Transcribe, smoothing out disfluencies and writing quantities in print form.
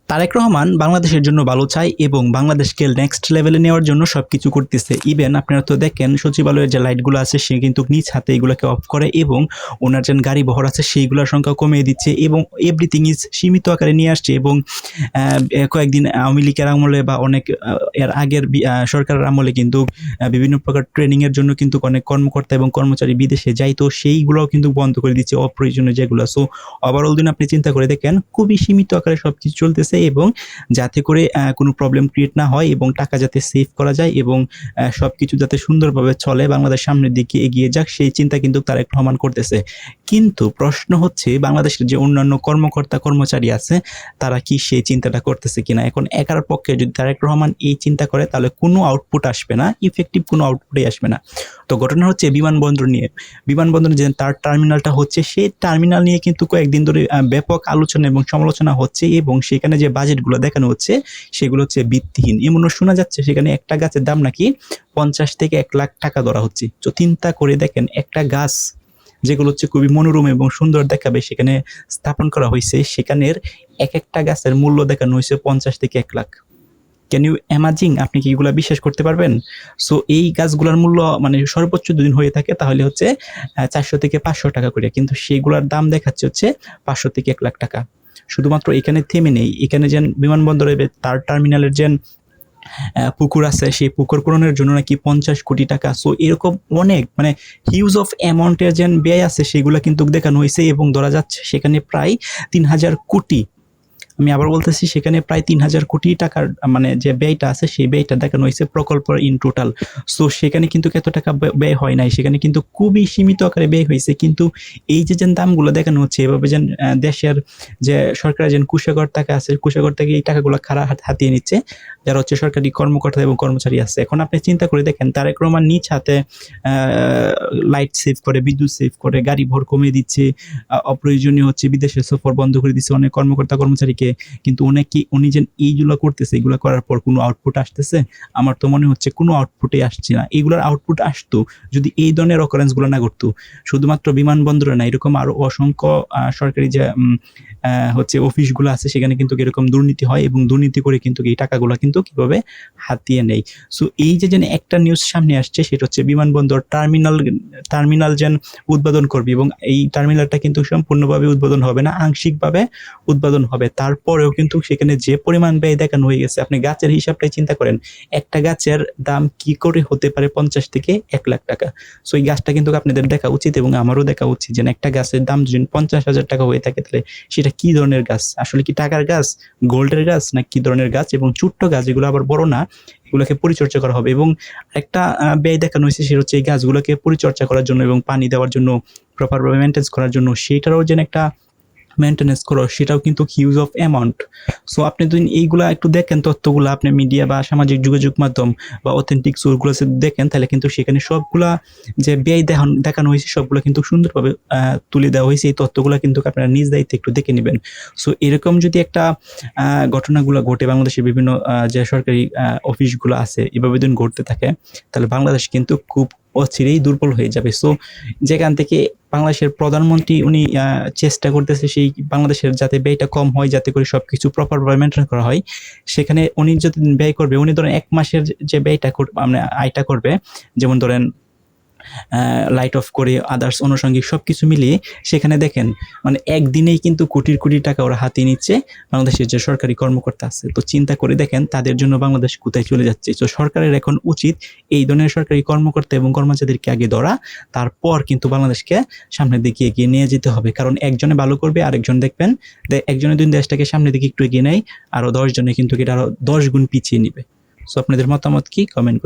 তারেক রহমান বাংলাদেশের জন্য ভালো চায় এবং বাংলাদেশকে নেক্সট লেভেলে নেওয়ার জন্য সবকিছু করতেছে। ইভেন আপনারা তো দেখেন সচিবালয়ের যে লাইটগুলো আছে সে কিন্তু নিজ হাতে এগুলোকে অফ করে এবং ওনার যে গাড়ি বহর আছে সেইগুলোর সংখ্যা কমিয়ে দিচ্ছে এবং এভরিথিং ইজ সীমিত আকারে নিয়ে আসছে। এবং কয়েকদিন আওয়ামী লীগের আমলে বা অনেক এর আগের সরকারের আমলে কিন্তু বিভিন্ন প্রকার ট্রেনিংয়ের জন্য কিন্তু অনেক কর্মকর্তা এবং কর্মচারী বিদেশে যায়, তো সেইগুলোও কিন্তু বন্ধ করে দিচ্ছে অপ্রয়োজনীয় যেগুলো। সো ওভারঅল দিন আপনি চিন্তা করে দেখেন খুবই সীমিত আকারে সব কিছু চলতেছে এবং যাতে করে কোনো প্রবলেম ক্রিয়েট না হয় এবং টাকা যাতে সেভ করা যায় এবং সবকিছু যাতে সুন্দরভাবে চলে, বাংলাদেশ সামনের দিকে এগিয়ে যাক, সেই চিন্তা কিন্তু তারেক রহমান করতেছে। কিন্তু প্রশ্ন হচ্ছে বাংলাদেশের যে অন্যান্য কর্মকর্তা কর্মচারী আছে তারা কি সেই চিন্তাটা করতেছে কিনা। এখন একার পক্ষে যদি তারেক রহমান এই চিন্তা করে তাহলে কোনো আউটপুট আসবে না, ইফেক্টিভ কোনো আউটপুটই আসবে না। তো ঘটনা হচ্ছে বিমানবন্দর নিয়ে। বিমানবন্দর যে তার টার্মিনালটা হচ্ছে সেই টার্মিনাল নিয়ে কিন্তু কয়েকদিন ধরে ব্যাপক আলোচনা এবং সমালোচনা হচ্ছে এবং সেখানে যে বাজেটগুলো দেখানো হচ্ছে সেগুলো হচ্ছে ভিত্তিহীন। এমনও শোনা যাচ্ছে সেখানে একটা গাছের দাম নাকি 50 থেকে 1 লাখ টাকা ধরা হচ্ছে। তো চিন্তা করে দেখেন একটা গাছ যেগুলো হচ্ছে খুবই মনোরম এবং সুন্দর দেখাবে সেখানে স্থাপন করা হয়েছে, সেখানের এক একটা গাছের মূল্য দেখানো হয়েছে 50 থেকে 1 লাখ। Can you imagine? আপনি কি এগুলা বিশ্বাস করতে পারবেন? সো এই গাছগুলার মূল্য মানে সর্বোচ্চ যদি হয়ে থাকে তাহলে হচ্ছে 400 থেকে 500 টাকা করে, কিন্তু সেগুলার দাম দেখাচ্ছে হচ্ছে 500 থেকে 1 লাখ টাকা। শুধুমাত্র এখানে থেমে নেই, এখানে যেন বিমানবন্দরে তার টার্মিনালের যেন পুকুর আছে সেই পুকুর পূরণের জন্য নাকি 50 কোটি টাকা। সো এরকম অনেক মানে হিউজ অফ অ্যামাউন্টের যেন ব্যয় আছে সেগুলো কিন্তু দেখানো হয়েছে এবং ধরা যাচ্ছে সেখানে প্রায় 3000 কোটি, আমি আবার বলতেছি সেখানে প্রায় 3000 কোটি টাকার মানে যে ব্যয়টা আছে সেই ব্যয়টা দেখানো হয়েছে প্রকল্প ইন টোটাল। সো সেখানে কিন্তু এত টাকা ব্যয় হয় নাই, সেখানে কিন্তু খুবই সীমিত আকারে ব্যয় হয়েছে। কিন্তু এই যে দামগুলো দেখানো হচ্ছে এভাবে যেন দেশের যে সরকারের যে কুশাগর টাকা আছে কুশাগর থেকে এই টাকাগুলো হাতিয়ে নিচ্ছে যারা হচ্ছে সরকারি কর্মকর্তা এবং কর্মচারী আছে। এখন আপনি চিন্তা করে দেখেন তারেক রহমান নিজ হাতে লাইট সেভ করে, বিদ্যুৎ সেভ করে, গাড়ি ভর কমিয়ে দিচ্ছে, অপ্রয়োজনীয় হচ্ছে বিদেশের সফর বন্ধ করে দিচ্ছে অনেক কর্মকর্তা কর্মচারীকে। কিন্তু উনি যে এইগুলো করতেছে, এগুলো করার পর কোনো আউটপুট আসতেছে? আমার তো মনে হচ্ছে কোনো আউটপুটই আসছে না। এগুলোর আউটপুট আসতো যদি এই ধরনের অকারেন্সগুলো না ঘটতো। শুধুমাত্র বিমানবন্দরে না, এরকম আরো অসংখ্য সরকারি যে হচ্ছে অফিসগুলো আছে সেখানে কিন্তু এরকম দুর্নীতি হয় এবং দুর্নীতি করে কিন্তু এই টাকাগুলো কিন্তু কিভাবে হাতিয়ে নেয়। সো এই যে একটা নিউজ সামনে আসছে সেটা হচ্ছে বিমানবন্দর টার্মিনাল যেন উদ্বোধন করবে এবং এই টার্মিনালটা কিন্তু সম্পূর্ণভাবে উদ্বোধন হবে না, আংশিকভাবে উদ্বোধন হবে। তারপরেও কিন্তু সেখানে যে পরিমাণ ব্যয় দেখানো হয়ে গেছে, আপনি গাছের হিসাবটাই চিন্তা করেন, একটা গাছের দাম কি করে হতে পারে 50 থেকে 1 লাখ টাকা। সো এই গাছটা কিন্তু আপনাদের দেখা উচিত এবং আমারও দেখা উচিত যে একটা গাছের দাম যদি 50,000 টাকা হয়ে থাকে তাহলে সেটা কি ধরনের গাছ, আসলে কি টাকার গাছ, গোল্ডের গাছ না কি ধরনের গাছ। এবং ছোট্ট গাছ এগুলো আবার বড় না, এগুলোকে পরিচর্যা করা হবে এবং একটা ব্যয় দেখানো হয়েছে সেটা হচ্ছে এই গাছগুলোকে পরিচর্যা করার জন্য এবং পানি দেওয়ার জন্য, প্রপারভাবে মেনটেন্স করার জন্য, সেইটারও যেন একটা মেনটেনেন্স করো, সেটাও কিন্তু হিউজ অফ অ্যামাউন্ট। সো আপনি যদি এইগুলা একটু দেখেন তথ্যগুলো, আপনি মিডিয়া বা সামাজিক যোগাযোগ মাধ্যম বা অথেন্টিক সোর্সগুলো দেখেন তাহলে কিন্তু সেখানে সবগুলা যে ব্যয় দেখানো হয়েছে সবগুলো কিন্তু সুন্দরভাবে তুলে দেওয়া হয়েছে। এই তথ্যগুলো কিন্তু আপনারা নিজ দায়িত্বে একটু দেখে নেবেন। সো এরকম যদি একটা ঘটনাগুলো ঘটে বাংলাদেশের বিভিন্ন যে সরকারি অফিসগুলো আছে এভাবে যদি ঘটতে থাকে তাহলে বাংলাদেশ কিন্তু খুব অচিরেই দুর্বল হয়ে যাবে। সো যেখান থেকে বাংলাদেশের প্রধানমন্ত্রী উনি চেষ্টা করতেছে সেই বাংলাদেশের যাতে ব্যয়টা কম হয়, যাতে করে সবকিছু প্রপারভাবে মেনটেন করা হয়, সেখানে উনি যদি ব্যয় করবে, উনি ধরেন 1 মাসের যে ব্যয়টা মানে আয়টা করবে, যেমন ধরেন লাইট অফ করে আদার্স আনুষঙ্গিক সবকিছু মিলিয়ে সেখানে দেখেন মানে একদিনেই কিন্তু কোটির কোটি টাকা ওরা হাতিয়ে নিচ্ছে বাংলাদেশের যে সরকারি কর্মকর্তা আছে। তো চিন্তা করে দেখেন তাদের জন্য বাংলাদেশ কোথায় চলে যাচ্ছে। তো সরকারের এখন উচিত এই ধরনের সরকারি কর্মকর্তা এবং কর্মচারীদেরকে আগে ধরা, তারপর কিন্তু বাংলাদেশকে সামনের দিকে এগিয়ে নিয়ে যেতে হবে। কারণ একজনে ভালো করবে আরেকজন দেখবেন একজনে দুই দেশটাকে সামনের দিকে একটু এগিয়ে নেয়, আরো 10 জনে কিন্তু এটা আরো 10 গুণ পিছিয়ে নিবে। সো আপনাদের মতামত কি কমেন্ট করে